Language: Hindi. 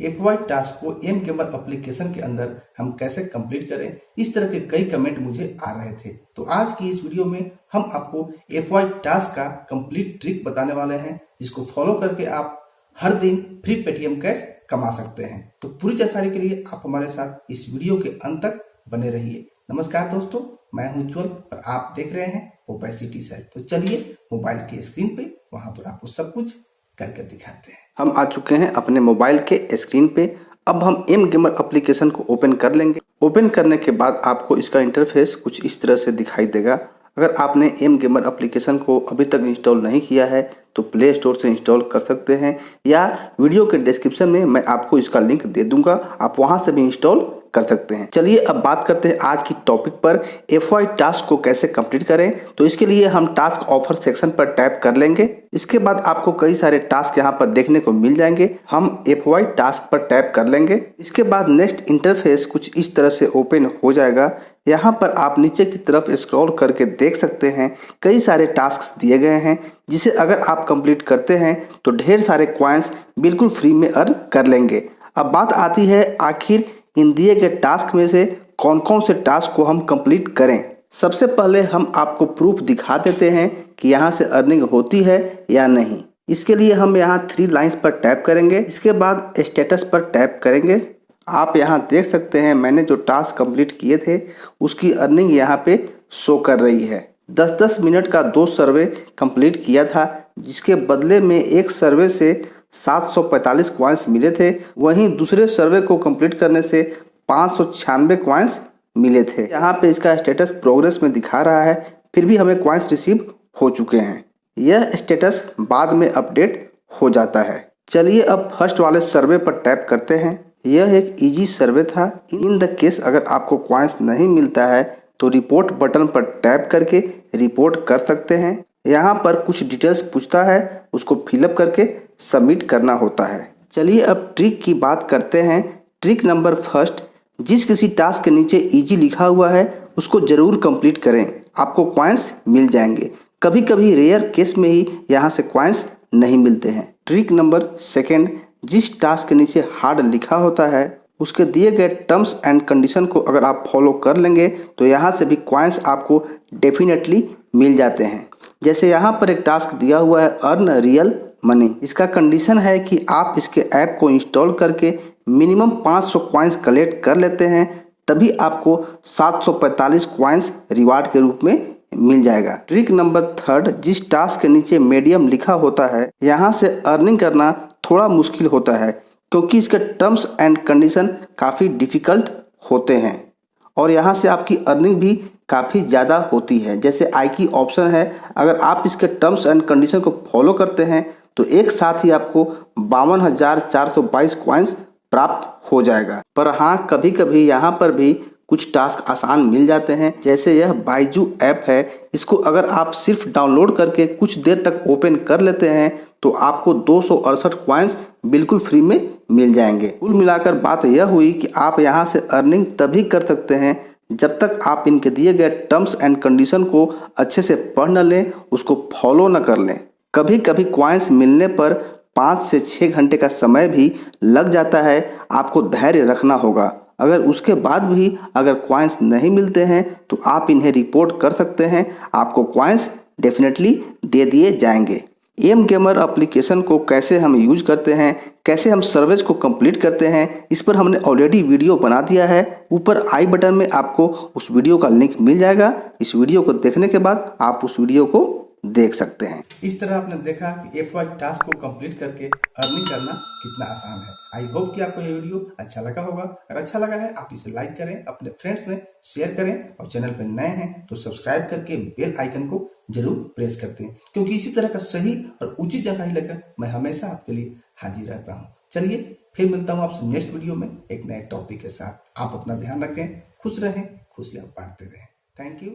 F1 टास्क को एम गेमर एप्लीकेशन के अंदर हम कैसे कंप्लीट करें, इस तरह के कई कमेंट मुझे आ रहे थे। तो आज की इस वीडियो में हम आपको F1 टास्क का कंप्लीट ट्रिक बताने वाले हैं, जिसको फॉलो करके आप हर दिन फ्री पेटीएम कैश कमा सकते हैं। तो पूरी जानकारी के लिए आप हमारे साथ इस वीडियो के अंत तक बने रहिए। नमस्कार दोस्तों, मैं हूं उज्ज्वल और आप देख रहे हैं ओपेसिटी से। तो चलिए मोबाइल की स्क्रीन पे वहां पर आपको सब कुछ करके दिखाते हैं। हम आ चुके हैं अपने मोबाइल के स्क्रीन पे। अब हम एम गेमर एप्लीकेशन को ओपन कर लेंगे। ओपन करने के बाद आपको इसका इंटरफेस कुछ इस तरह से दिखाई देगा। अगर आपने एम गेमर एप्लीकेशन को अभी तक इंस्टॉल नहीं किया है तो प्ले स्टोर से इंस्टॉल कर सकते हैं, या वीडियो के डिस्क्रिप्शन में मैं आपको इसका लिंक दे दूंगा, आप वहां से भी इंस्टॉल कर सकते हैं। चलिए अब बात करते हैं आज की टॉपिक पर, F1 टास्क को कैसे कंप्लीट करें। तो इसके लिए हम टास्क ऑफर सेक्शन पर टैप कर लेंगे। इसके बाद आपको कई सारे टास्क यहाँ पर देखने को मिल जाएंगे। हम F1 टास्क पर टैप कर लेंगे। इसके बाद नेक्स्ट इंटरफेस कुछ इस तरह से ओपन हो जाएगा। यहाँ पर आप नीचे की तरफ स्क्रॉल करके देख सकते हैं कई सारे टास्क दिए गए हैं, जिसे अगर आप कंप्लीट करते हैं तो ढेर सारे कॉइन्स बिल्कुल फ्री में अर्न कर लेंगे। अब बात आती है आखिर इन दिए गए टास्क में से कौन कौन से टास्क को हम कंप्लीट करें। सबसे पहले हम आपको प्रूफ दिखा देते हैं कि यहाँ से अर्निंग होती है या नहीं। इसके लिए हम यहाँ 3 लाइंस पर टैप करेंगे। इसके बाद स्टेटस पर टैप करेंगे। आप यहाँ देख सकते हैं मैंने जो टास्क कंप्लीट किए थे उसकी अर्निंग यहाँ पे शो कर रही है। 10-10 मिनट का 2 सर्वे कंप्लीट किया था, जिसके बदले में एक सर्वे से 745 कॉइन्स मिले थे। वहीं दूसरे सर्वे को कंप्लीट करने से 596 कॉइन्स मिले थे। यहाँ पे इसका स्टेटस प्रोग्रेस में दिखा रहा है, फिर भी हमें कॉइन्स रिसीव हो चुके हैं। यह स्टेटस बाद में अपडेट हो जाता है। चलिए अब फर्स्ट वाले सर्वे पर टैप करते हैं। यह एक इजी सर्वे था। इन द केस अगर आपको कॉइन्स नहीं मिलता है तो रिपोर्ट बटन पर टैप करके रिपोर्ट कर सकते हैं। यहाँ पर कुछ डिटेल्स पूछता है, उसको फिलअप करके सबमिट करना होता है। चलिए अब ट्रिक की बात करते हैं। ट्रिक नंबर फर्स्ट, जिस किसी टास्क के नीचे इजी लिखा हुआ है उसको जरूर कंप्लीट करें, आपको कॉइन्स मिल जाएंगे। कभी कभी रेयर केस में ही यहाँ से कॉइन्स नहीं मिलते हैं। ट्रिक नंबर सेकेंड, जिस टास्क के नीचे हार्ड लिखा होता है उसके दिए गए टर्म्स एंड कंडीशन को अगर आप फॉलो कर लेंगे तो यहाँ से भी कॉइन्स आपको डेफिनेटली मिल जाते हैं। जैसे यहाँ पर एक टास्क दिया हुआ है अर्न रियल मनी। इसका कंडीशन है कि आप इसके ऐप को इंस्टॉल करके मिनिमम 500 कॉइन्स कलेक्ट कर लेते हैं, तभी आपको 745 कॉइन्स रिवार्ड के रूप में मिल जाएगा। ट्रिक नंबर थर्ड, जिस टास्क के नीचे मीडियम लिखा होता है यहाँ से अर्निंग करना थोड़ा मुश्किल होता है, क्योंकि इसके टर्म्स एंड कंडीशन काफ़ी डिफ़िकल्ट होते हैं और यहाँ से आपकी अर्निंग भी काफ़ी ज़्यादा होती है। जैसे आई की ऑप्शन है, अगर आप इसके टर्म्स एंड कंडीशन को फॉलो करते हैं तो एक साथ ही आपको 52,422 कॉइन्स प्राप्त हो जाएगा। पर हाँ, कभी कभी यहाँ पर भी कुछ टास्क आसान मिल जाते हैं। जैसे यह बाइजू ऐप है, इसको अगर आप सिर्फ डाउनलोड करके कुछ देर तक ओपन कर लेते हैं तो आपको 268 कॉइन्स बिल्कुल फ्री में मिल जाएंगे। कुल मिलाकर बात यह हुई कि आप यहाँ से अर्निंग तभी कर सकते हैं जब तक आप इनके दिए गए टर्म्स एंड कंडीशन को अच्छे से पढ़ न लें, उसको फॉलो न कर लें। कभी कभी कॉइन्स मिलने पर 5 से 6 घंटे का समय भी लग जाता है। आपको धैर्य रखना होगा। अगर उसके बाद भी अगर कॉइन्स नहीं मिलते हैं तो आप इन्हें रिपोर्ट कर सकते हैं, आपको कॉइन्स डेफिनेटली दे दिए जाएंगे। एम गेमर एप्लीकेशन को कैसे हम यूज करते हैं, कैसे हम सर्विस को कंप्लीट करते हैं, इस पर हमने ऑलरेडी वीडियो बना दिया है। ऊपर आई बटन में आपको उस वीडियो का लिंक मिल जाएगा। इस वीडियो को देखने के बाद आप उस वीडियो को देख सकते हैं। इस तरह आपने देखा कि F1 टास्क को कंप्लीट करके अर्निंग करना कितना आसान है। आई होप कि आपको ये वीडियो अच्छा लगा होगा। अगर अच्छा लगा है आप इसे लाइक करें, अपने फ्रेंड्स में शेयर करें और चैनल पर नए हैं तो सब्सक्राइब करके बेल आइकन को जरूर प्रेस करते हैं, क्योंकि इसी तरह का सही और उचित जानकारी लेकर मैं हमेशा आपके लिए हाजिर रहता हूँ। चलिए फिर मिलता हूँ आपसे नेक्स्ट वीडियो में एक नए टॉपिक के साथ। आप अपना ध्यान रखें, खुश रहें, खुशियाँ बांटते रहें। Thank you.